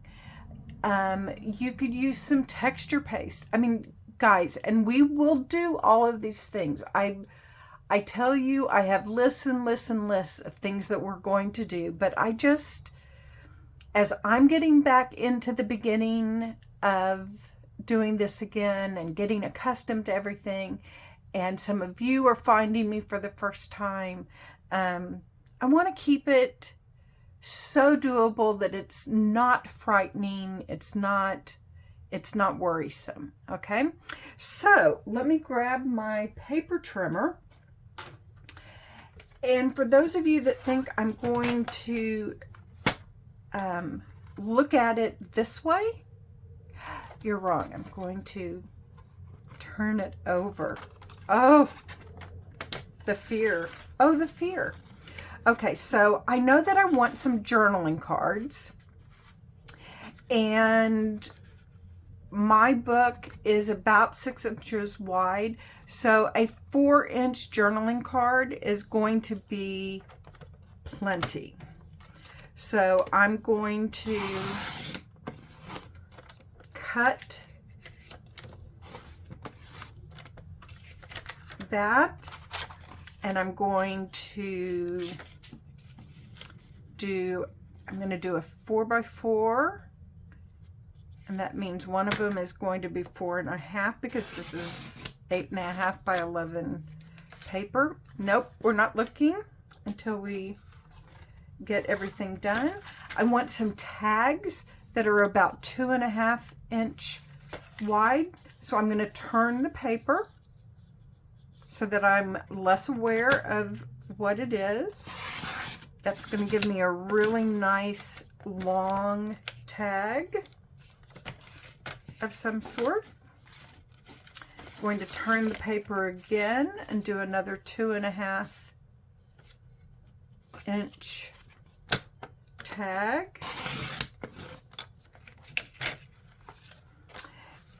Speaker 1: You could use some texture paste. I mean, guys, and we will do all of these things. I tell you, I have lists and lists and lists of things that we're going to do, but I just, as I'm getting back into the beginning of doing this again and getting accustomed to everything, and some of you are finding me for the first time, I want to keep it so doable that it's not frightening, it's not worrisome. Okay, so let me grab my paper trimmer. And for those of you that think I'm going to look at it this way, you're wrong. I'm going to turn it over. Oh, the fear. Oh, the fear. Okay, so I know that I want some journaling cards, and my book is about 6 inches wide, so a 4-inch journaling card is going to be plenty. So I'm going to cut that, and I'm going to do a 4x4, and that means one of them is going to be 4.5 because this is 8.5 by 11 paper. Nope, we're not looking until we get everything done. I want some tags that are about 2.5 inch wide, so I'm going to turn the paper so that I'm less aware of what it is. That's going to give me a really nice long tag of some sort. I'm going to turn the paper again and do another 2.5 inch tag.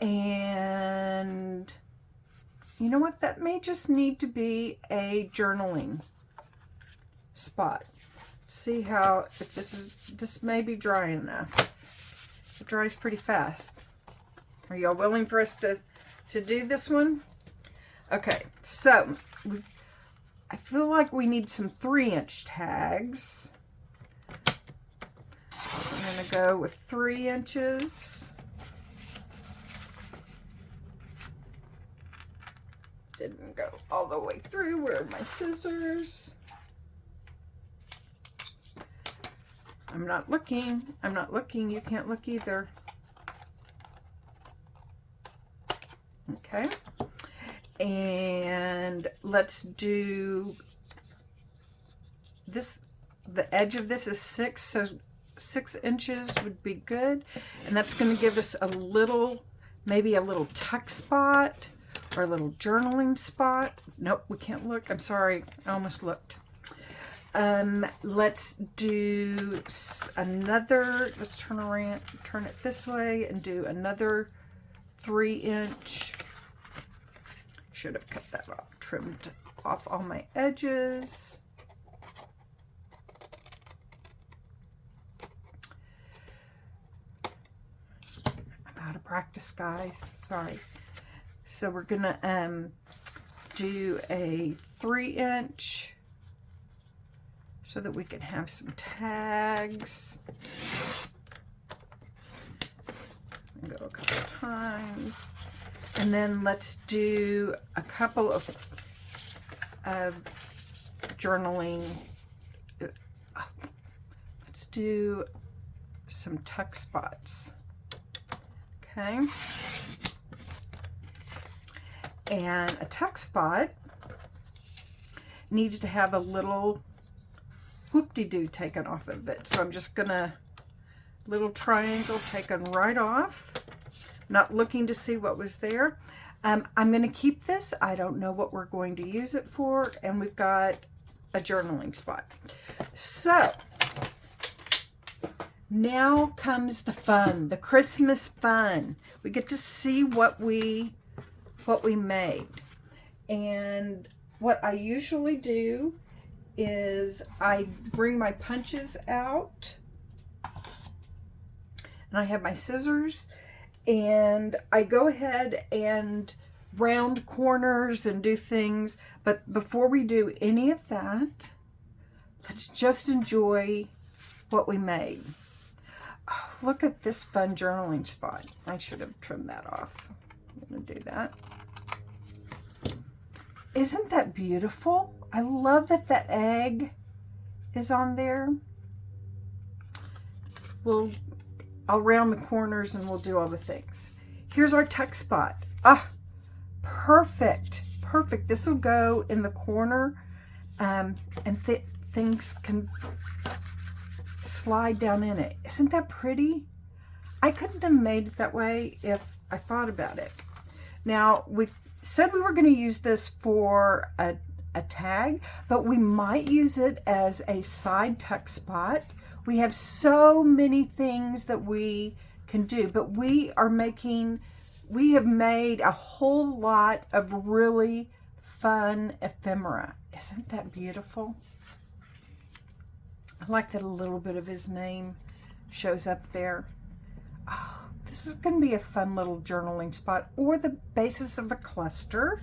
Speaker 1: And you know what? That may just need to be a journaling spot. See how, if this may be dry enough. It dries pretty fast. Are y'all willing for us to do this one? Okay, so I feel like we need some 3-inch tags. So I'm going to go with 3 inches. Didn't go all the way through. Where are my scissors? I'm not looking. I'm not looking. You can't look either. Okay. And let's do this. The edge of this is 6, so 6 inches would be good. And that's going to give us a little, maybe a little tuck spot or a little journaling spot. Nope, we can't look. I'm sorry. I almost looked. Let's do another, let's turn it this way and do another 3-inch. Should have cut that off, trimmed off all my edges. I'm out of practice, guys, sorry. So we're gonna do a 3-inch so that we can have some tags. And go a couple of times. And then let's do a couple of journaling. Let's do some tuck spots. Okay. And a tuck spot needs to have a little whoop-de-doo taken off of it. So I'm just gonna, little triangle taken right off. Not looking to see what was there. I'm gonna keep this. I don't know what we're going to use it for. And we've got a journaling spot. So now comes the fun, the Christmas fun. We get to see what we made. And what I usually do is I bring my punches out and I have my scissors and I go ahead and round corners and do things. But before we do any of that, let's just enjoy what we made. Oh, look at this fun journaling spot. I should have trimmed that off. I'm going to do that. Isn't that beautiful? I love that the egg is on there. I'll round the corners and we'll do all the things. Here's our tuck spot. Ah, perfect, perfect. This will go in the corner and things can slide down in it. Isn't that pretty? I couldn't have made it that way if I thought about it. Now, we said we were going to use this for a tag, but we might use it as a side tuck spot. We have so many things that we can do, but we have made a whole lot of really fun ephemera. Isn't that beautiful? I like that a little bit of his name shows up there. Oh, this is going to be a fun little journaling spot, or the basis of a cluster.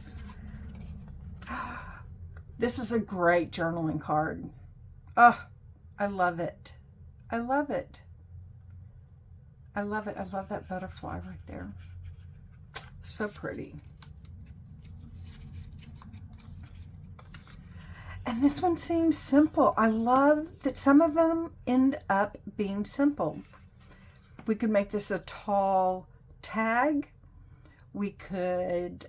Speaker 1: This is a great journaling card. Oh, I love it. I love it. I love it. I love that butterfly right there. So pretty. And this one seems simple. I love that some of them end up being simple. We could make this a tall tag. We could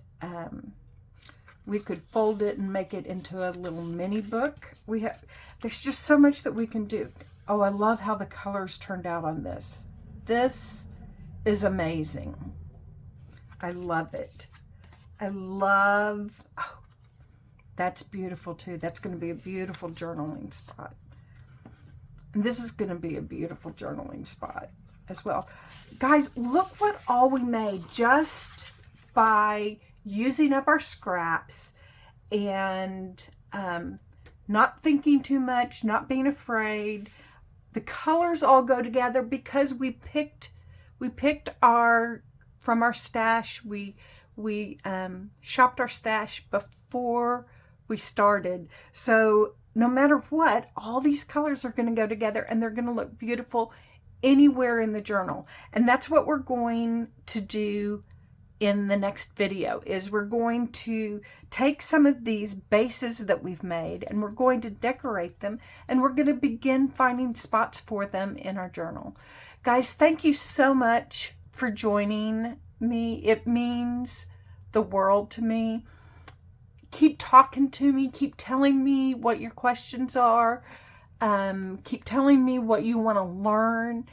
Speaker 1: fold it and make it into a little mini book. There's just so much that we can do. Oh, I love how the colors turned out on this. This is amazing. I love it. Oh, that's beautiful too. That's going to be a beautiful journaling spot. And this is going to be a beautiful journaling spot as well. Guys, look what all we made just by using up our scraps and not thinking too much, not being afraid. The colors all go together because we picked from our stash. We shopped our stash before we started. So no matter what, all these colors are going to go together and they're going to look beautiful anywhere in the journal. And that's what we're going to do in the next video, is we're going to take some of these bases that we've made and we're going to decorate them, and we're going to begin finding spots for them in our journal. Guys, thank you so much for joining me. It means the world to me. Keep talking to me. Keep telling me what your questions are. Keep telling me what you want to learn.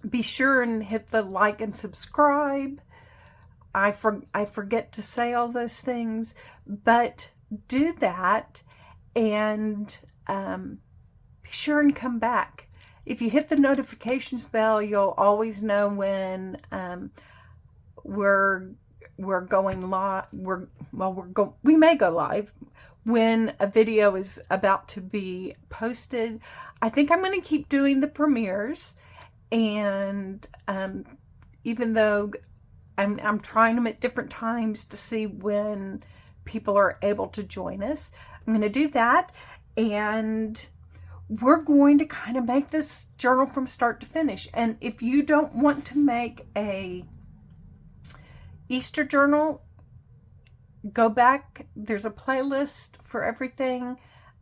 Speaker 1: Be sure and hit the like and subscribe. I forget to say all those things, but do that. And be sure and come back. If you hit the notifications bell, you'll always know when we're going live. We may go live when a video is about to be posted. I think I'm going to keep doing the premieres, and even though I'm trying them at different times to see when people are able to join us, I'm going to do that, and we're going to kind of make this journal from start to finish. And if you don't want to make a Easter journal, go back. There's a playlist for everything.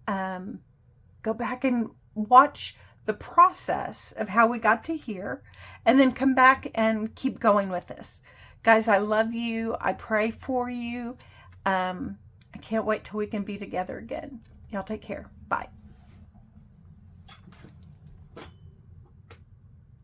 Speaker 1: Go back and watch the process of how we got to here, and then come back and keep going with this. Guys, I love you. I pray for you. I can't wait till we can be together again. Y'all take care. Bye.